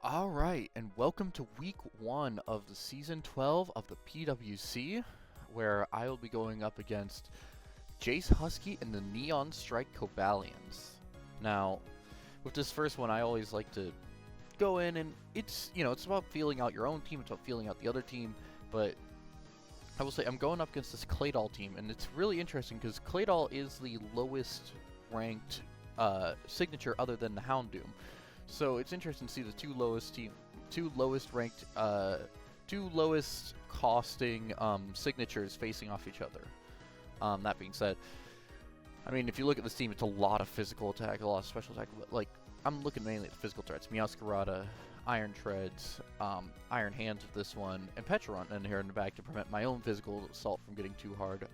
Alright, and welcome to week 1 of the season 12 of the PWC, where I will be going up against Jace Husky and the Neon Strike Cobalions. Now, with this first one, I always like to go in and it's about feeling out your own team, it's about feeling out the other team, but I will say I'm going up against this Claydol team, and it's really interesting because Claydol is the lowest ranked signature other than the HOUNDOOM. So it's interesting to see the two lowest ranked, two lowest costing signatures facing off each other. That being said, I mean, if you look at this team, it's a lot of physical attack, a lot of special attack. Like, I'm looking mainly at the physical threats: Meowscarada, Iron Treads, Iron Hands with this one, and Pecharunt in here in the back to prevent my own physical assault from getting too hard.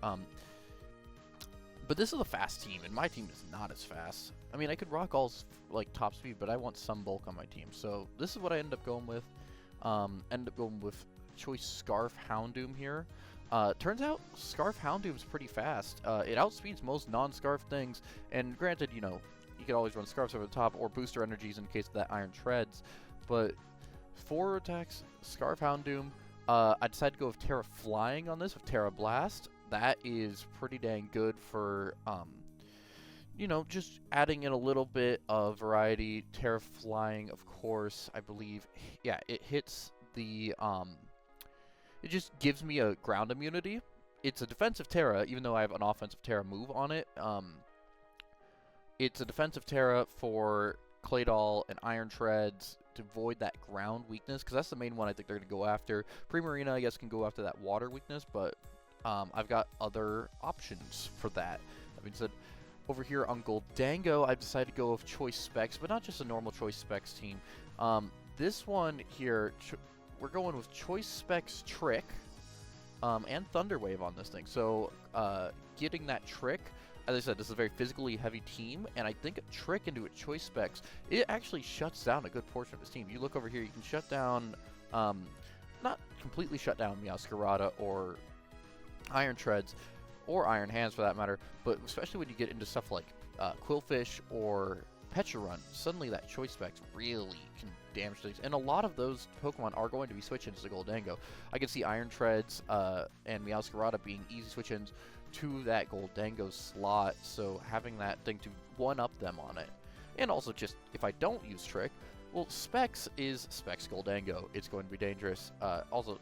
But this is a fast team, and my team is not as fast. I mean, I could rock all's like top speed, but I want some bulk on my team. So this is what I ended up going with. Ended up going with Choice Scarf Houndoom here. Turns out Scarf Houndoom is pretty fast. It outspeeds most non-Scarf things, and granted, you could always run Scarfs over the top or booster energies in case of that Iron Treads. But 4 attacks, Scarf Houndoom. I decided to go with Terra Flying on this with Terra Blast. That is pretty dang good for, just adding in a little bit of variety. Terra Flying, of course, I believe, yeah, it hits the, it just gives me a ground immunity. It's a defensive Terra, even though I have an offensive Terra move on it. It's a defensive Terra for Claydol and Iron Treads to avoid that ground weakness, because that's the main one I think they're going to go after. Primarina, I guess, can go after that water weakness, but I've got other options for that. That being said, over here on Gholdengo, I've decided to go with Choice Specs, but not just a normal Choice Specs team. This one here, we're going with Choice Specs Trick and Thunder Wave on this thing. So getting that Trick, as I said, this is a very physically heavy team, and I think a Trick into a Choice Specs, it actually shuts down a good portion of this team. You look over here, you can shut down, not completely shut down Meowscarada or Iron Treads, or Iron Hands for that matter, but especially when you get into stuff like Quillfish or Pecharunt, suddenly that Choice Specs really can damage things, and a lot of those Pokemon are going to be switch-ins to Gholdengo. I can see Iron Treads and Meowscarada being easy switch-ins to that Gholdengo slot, so having that thing to one-up them on it. And also just, if I don't use Trick, well, Specs is Specs Gholdengo. It's going to be dangerous. Also,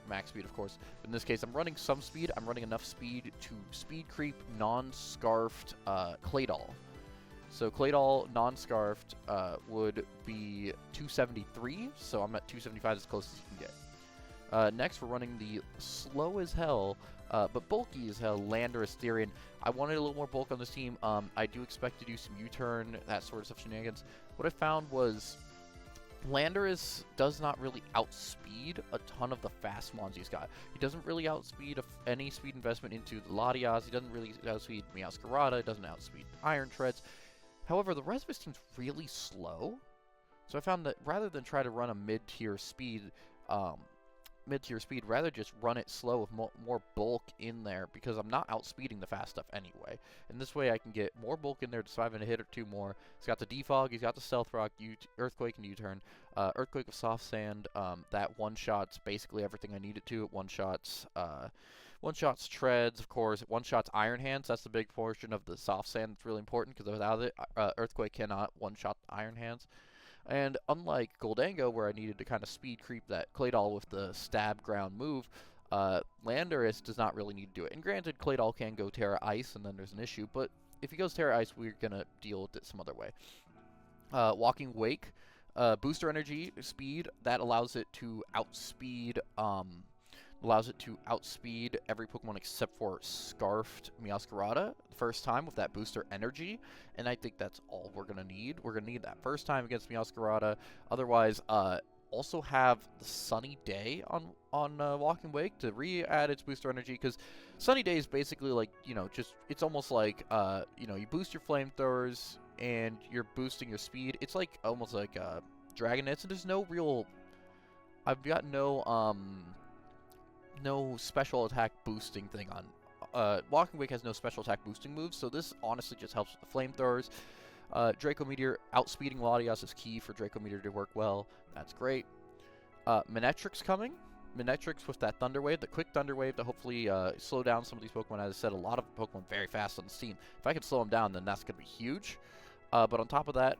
max speed, of course. But in this case, I'm running some speed. I'm running enough speed to speed creep non-scarfed Claydol. So Claydol non-scarfed would be 273, so I'm at 275 as close as you can get. Next, we're running the slow as hell, but bulky as hell, Landorus Therian. I wanted a little more bulk on this team. I do expect to do some U-turn, that sort of stuff, shenanigans. What I found was Landorus does not really outspeed a ton of the fast mons he's got. He doesn't really outspeed any speed investment into the Latias. He doesn't really outspeed Meowscarada. He doesn't outspeed Iron Treads. However, the rest of his team's really slow. So I found that rather than try to run a mid-tier speed, rather just run it slow with more bulk in there, because I'm not outspeeding the fast stuff anyway. And this way I can get more bulk in there to survive in a hit or two more. He's got the Defog, he's got the Stealth Rock, Earthquake and U-turn. Earthquake with Soft Sand, that one-shots basically everything I need it to. It one-shots Treads, of course. It one-shots Iron Hands. That's the big portion of the Soft Sand that's really important, because without it, Earthquake cannot one-shot Iron Hands. And unlike Gholdengo, where I needed to kind of speed creep that Claydol with the stab ground move, Landorus does not really need to do it. And granted, Claydol can go Terra Ice, and then there's an issue, but if he goes Terra Ice, we're going to deal with it some other way. Walking Wake, booster energy, speed, that allows it to outspeed every Pokemon except for Scarfed Meowscarada the first time with that booster energy, and I think that's all we're going to need. We're going to need that first time against Meowscarada. Otherwise, also have the Sunny Day on Walking Wake to re-add its booster energy, because Sunny Day is basically like, it's almost like, you boost your flamethrowers and you're boosting your speed. It's like, almost like Dragon Knits, and there's no real, I've got no special attack boosting thing on. Walking Wake has no special attack boosting moves, so this honestly just helps with the flamethrowers. Draco Meteor outspeeding Latias is key for Draco Meteor to work well. That's great. Manetrix coming. Manetrix with that Thunder Wave, the quick Thunder Wave to hopefully slow down some of these Pokemon. As I said, a lot of Pokemon very fast on this team. If I can slow them down, then that's going to be huge. But on top of that,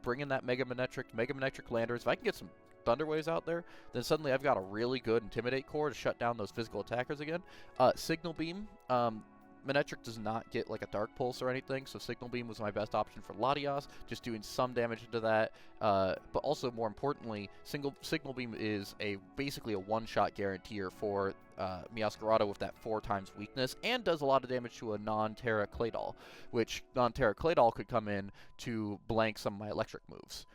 bring in that Mega Manectric Landers. If I can get some Thunder Waves out there, then suddenly I've got a really good Intimidate core to shut down those physical attackers again. Signal Beam. Manectric does not get like a Dark Pulse or anything, so Signal Beam was my best option for Latias, just doing some damage into that. But also, more importantly, Signal Beam is basically a one-shot guaranteer for Meowscarada with that 4x weakness, and does a lot of damage to a non-Terra Claydol, which non-Terra Claydol could come in to blank some of my electric moves.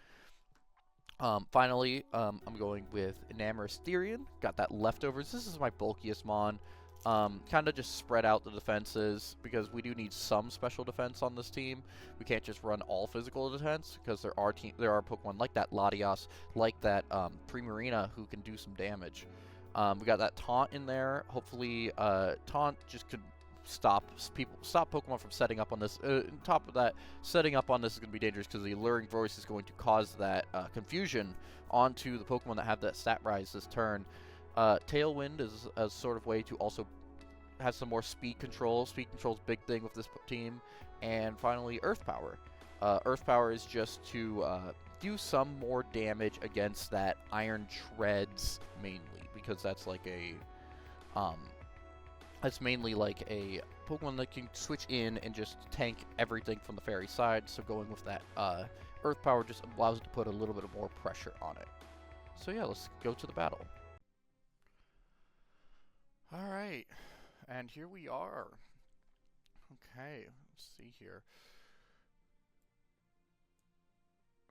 Finally, I'm going with Enamorous Therian. Got that Leftovers. This is my bulkiest mon. Kind of just spread out the defenses, because we do need some special defense on this team. We can't just run all physical defense, because there are Pokemon like that Latias, like that Primarina, who can do some damage. We got that Taunt in there. Hopefully, Taunt just could stop Pokemon from setting up on this. On top of that, setting up on this is going to be dangerous, because the Alluring Voice is going to cause that confusion onto the Pokemon that have that stat rise this turn. Tailwind is a sort of way to also have some more speed control. Speed control is a big thing with this team. And finally, Earth Power. Earth Power is just to do some more damage against that Iron Treads mainly, because that's like a that's mainly like a Pokemon that can switch in and just tank everything from the fairy side. So going with that Earth Power just allows it to put a little bit of more pressure on it. So yeah, let's go to the battle. Alright, and here we are. Okay, let's see here.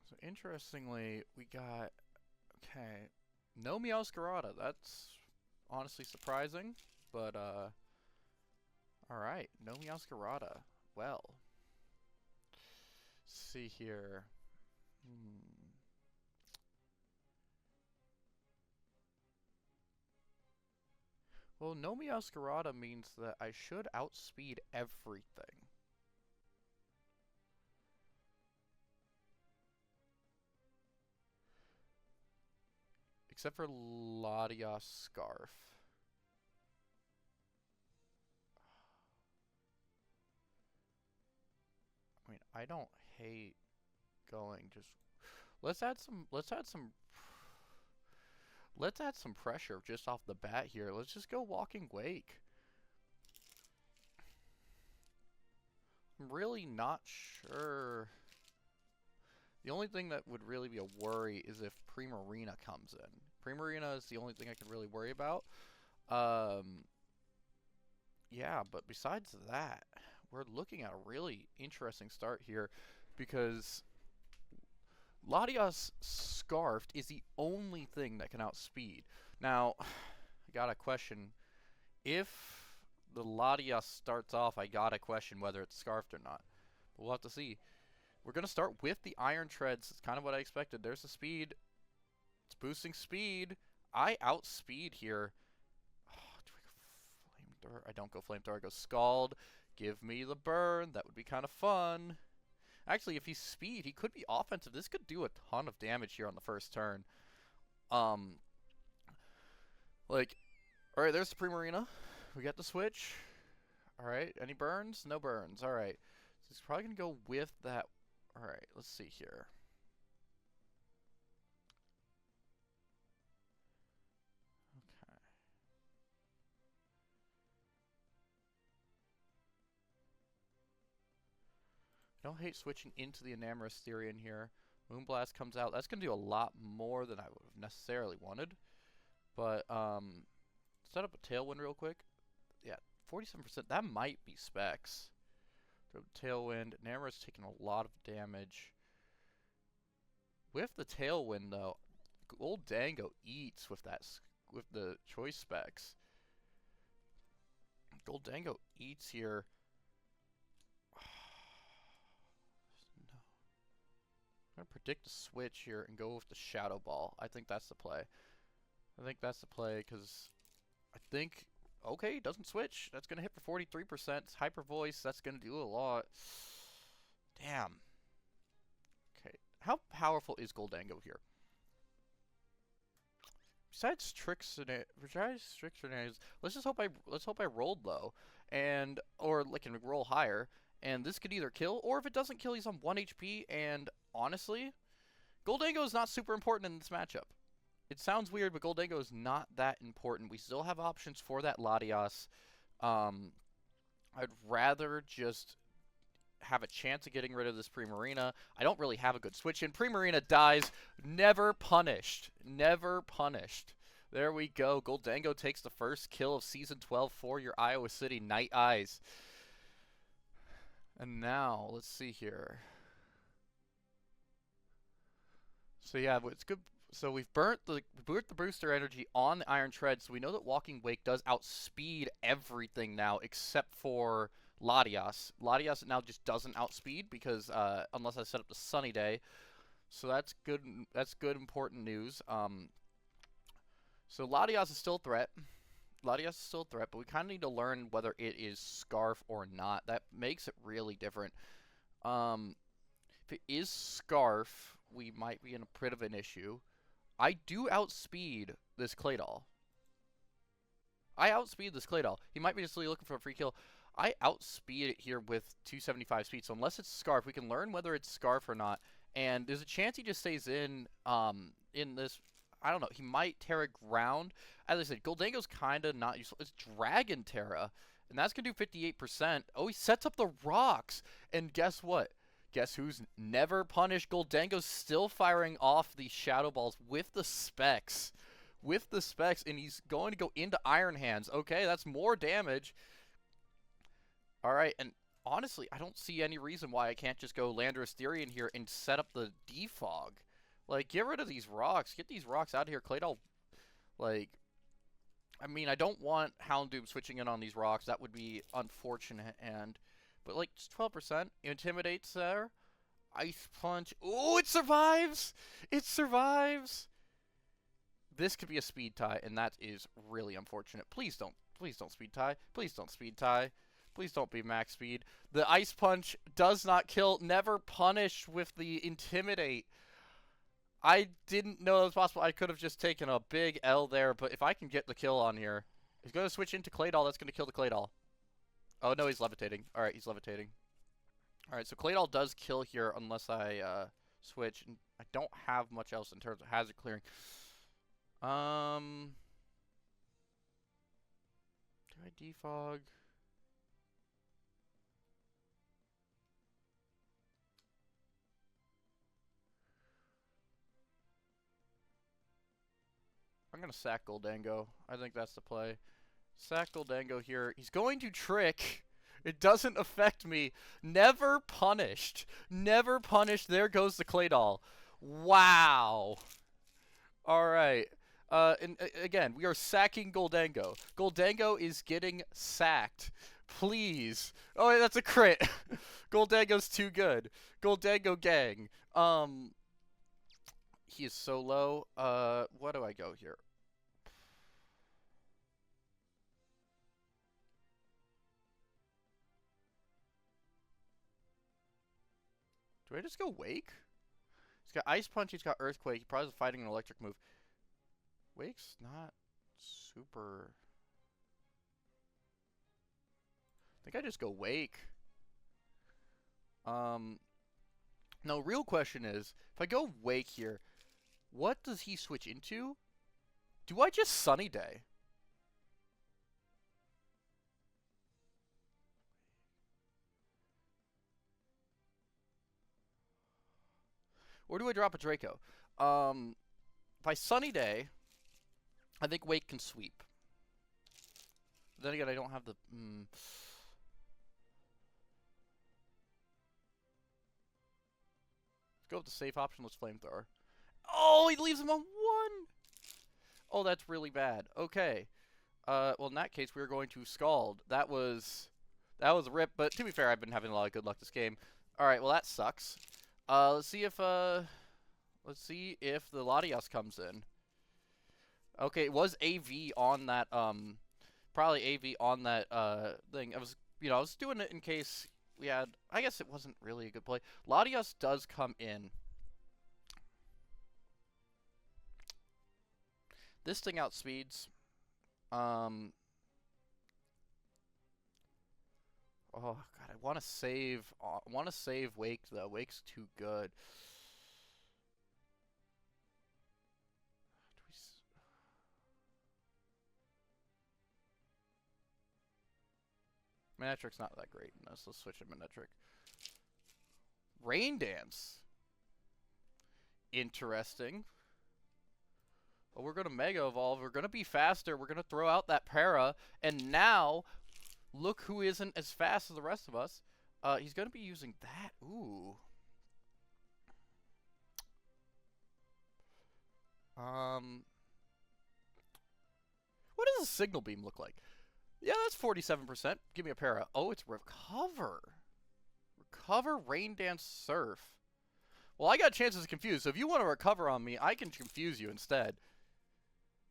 So interestingly, we got, okay, no Meowscarada. That's honestly surprising, but alright, no Meowscarada. Well, let's see here. Well, no Meowscarada means that I should outspeed everything. Except for Latias Scarf. I mean, I don't hate going just... Let's add some pressure just off the bat here. Let's just go Walking Wake. I'm really not sure. The only thing that would really be a worry is if Primarina comes in. Primarina is the only thing I can really worry about. Yeah, but besides that, we're looking at a really interesting start here, because Latias Scarfed is the only thing that can outspeed. Now, I got a question. If the Latias starts off, I got a question whether it's Scarfed or not. But we'll have to see. We're going to start with the Iron Treads. It's kind of what I expected. There's the speed. It's boosting speed. I outspeed here. Oh, do I go Flamethrower? I don't go Flamethrower. I go Scald. Give me the burn. That would be kind of fun. Actually, if he's speed, he could be offensive. This could do a ton of damage here on the first turn. Like, alright, there's the Primarina. We got the switch. Alright, any burns? No burns. Alright. So he's probably going to go with that. Alright, let's see here. Okay. I don't hate switching into the Enamorous Therian here. Moonblast comes out. That's going to do a lot more than I would have necessarily wanted. But, set up a Tailwind real quick. Yeah, 47%. That might be specs. Tailwind. Enamorous taking a lot of damage. With the Tailwind, though, Old Dango eats with that, with the choice specs. Gold Dango eats here. No. I'm going to predict a switch here and go with the Shadow Ball. I think that's the play. Because I think... Okay, doesn't switch. That's going to hit for 43%. Hyper Voice, that's going to do a lot. Damn. How powerful is Goldango here? Besides tricks and let's hope I rolled low, and or like can roll higher, and this could either kill, or if it doesn't kill, he's on 1 HP. And honestly, Goldango is not super important in this matchup. It sounds weird, but Goldango is not that important. We still have options for that Latias. I'd rather just have a chance of getting rid of this Primarina. I don't really have a good switch in. Primarina dies. Never punished. Never punished. There we go. Goldango takes the first kill of Season 12 for your Iowa City Night Eyes. And now, let's see here. So yeah, it's good. So we've burnt the booster energy on the Iron Tread, so we know that Walking Wake does outspeed everything now except for Latias. Latias now just doesn't outspeed because unless I set up the Sunny Day. So that's good. That's good, important news. So Latias is still a threat. Latias is still a threat, but we kind of need to learn whether it is Scarf or not. That makes it really different. If it is Scarf, we might be in a bit of an issue. I do outspeed this Claydol. I outspeed this Claydol. He might be just looking for a free kill. I outspeed it here with 275 speed. So unless it's Scarf, we can learn whether it's Scarf or not. And there's a chance he just stays in this. I don't know. He might Terra Ground. As I said, Goldango's kind of not useful. It's Dragon Terra. And that's going to do 58%. Oh, he sets up the rocks. And guess what? Guess who's never punished? Goldango's still firing off the Shadow Balls with the specs. With the specs. And he's going to go into Iron Hands. Okay, that's more damage. Alright, and honestly, I don't see any reason why I can't just go Landorus Therian here and set up the Defog. Like, get rid of these rocks. Get these rocks out of here. Claydol, like, I mean, I don't want Houndoom switching in on these rocks. That would be unfortunate. But, like, just 12%. Intimidates there. Ice Punch. Oh, it survives! It survives! This could be a speed tie, and that is really unfortunate. Please don't speed tie. Please don't speed tie. Please don't be max speed. The Ice Punch does not kill. Never punish with the Intimidate. I didn't know it was possible. I could have just taken a big L there, but if I can get the kill on here, he's going to switch into Claydol. That's going to kill the Claydol. Oh, no, he's levitating. All right, he's levitating. All right, so Claydol does kill here unless I switch. And I don't have much else in terms of hazard clearing. Do I defog? I'm going to sack Goldango. I think that's the play. Sack Goldango here. He's going to trick. It doesn't affect me. Never punished. Never punished. There goes the Claydol. Wow. All right. And again, we are sacking Goldango. Goldango is getting sacked. Please. Oh, that's a crit. Goldango's too good. Goldango gang. He is so low. What do I go here? Do I just go Wake? He's got Ice Punch, he's got Earthquake. He probably is fighting an electric move. Wake's not super... I think I just go Wake. No, real question is, if I go Wake here, what does he switch into? Do I just Sunny Day? Or do I drop a Draco? If I Sunny Day, I think Wake can sweep. Then again, I don't have the... Let's go with the safe option. Let's Flamethrower. Oh, he leaves him on 1! Oh, that's really bad. Okay. Well, in that case, we are going to Scald. That was a rip, but to be fair, I've been having a lot of good luck this game. Alright, well, that sucks. Let's see if the Latias comes in. Okay, it was AV on that, probably AV on that, thing. I was doing it in case we had, I guess it wasn't really a good play. Latias does come in. This thing outspeeds. Oh god, I want to save. Wake though. Wake's too good. Manetric's not that great in this. Let's switch to Manetric. Rain Dance. Interesting. Well, we're going to Mega Evolve. We're going to be faster. We're going to throw out that Para. And now, look who isn't as fast as the rest of us. He's going to be using that. Ooh. What does a Signal Beam look like? Yeah, that's 47%. Give me a Para. Oh, it's Recover. Recover, Rain Dance, Surf. Well, I got chances to confuse, so if you want to recover on me, I can confuse you instead.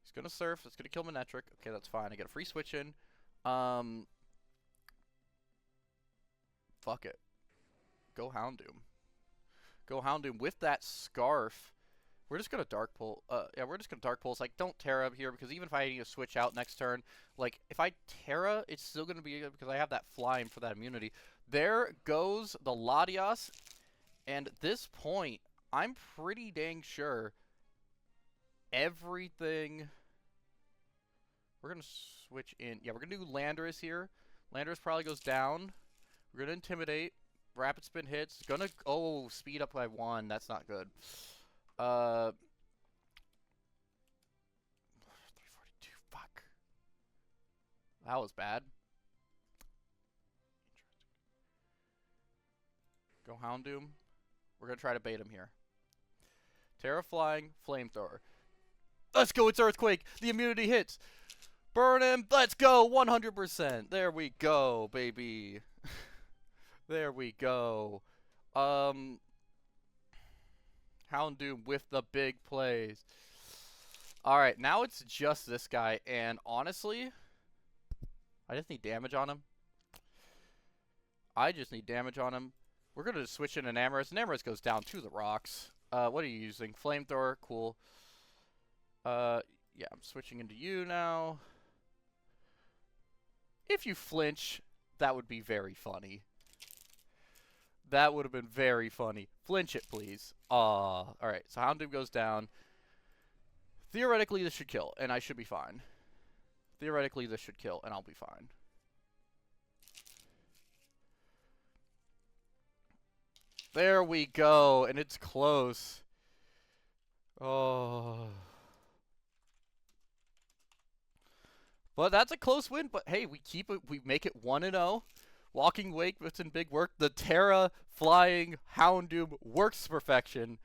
He's going to Surf. That's going to kill Manetric. Okay, that's fine. I get a free switch in. Fuck it. Go Houndoom. Go Houndoom with that Scarf. We're just gonna Dark Pulse. Yeah, we're just gonna Dark Pulse. Like, don't Terra here, because even if I need to switch out next turn, like, if I Terra, it's still gonna be good because I have that Flying for that immunity. There goes the Latias, and at this point, I'm pretty dang sure everything. We're gonna switch in. Yeah, we're gonna do Landorus here. Landorus probably goes down. We're gonna Intimidate. Rapid Spin hits. Gonna speed up by 1. That's not good. 342. Fuck. That was bad. Go Houndoom. We're gonna try to bait him here. Terra Flying, Flamethrower. Let's go, it's Earthquake. The immunity hits. Burn him. Let's go, 100%. There we go, baby. There we go. Houndoom with the big plays. Alright, now it's just this guy, and honestly, I just need damage on him. We're going to switch in an Amorous. And Amorous goes down to the rocks. What are you using? Flamethrower. Cool. Yeah, I'm switching into you now. If you flinch, that would be very funny. That would have been very funny. Flinch it, please. Alright, so Houndoom goes down. Theoretically, this should kill, and I should be fine. Theoretically, this should kill, and I'll be fine. There we go, and it's close. Oh. But that's a close win, but hey, we keep it, we make it 1-0. Walking Wake puts in big work. The Terra Flying Houndoom works to perfection.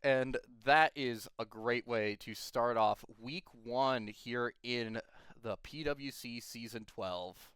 And that is a great way to start off week 1 here in the PWC Season 12.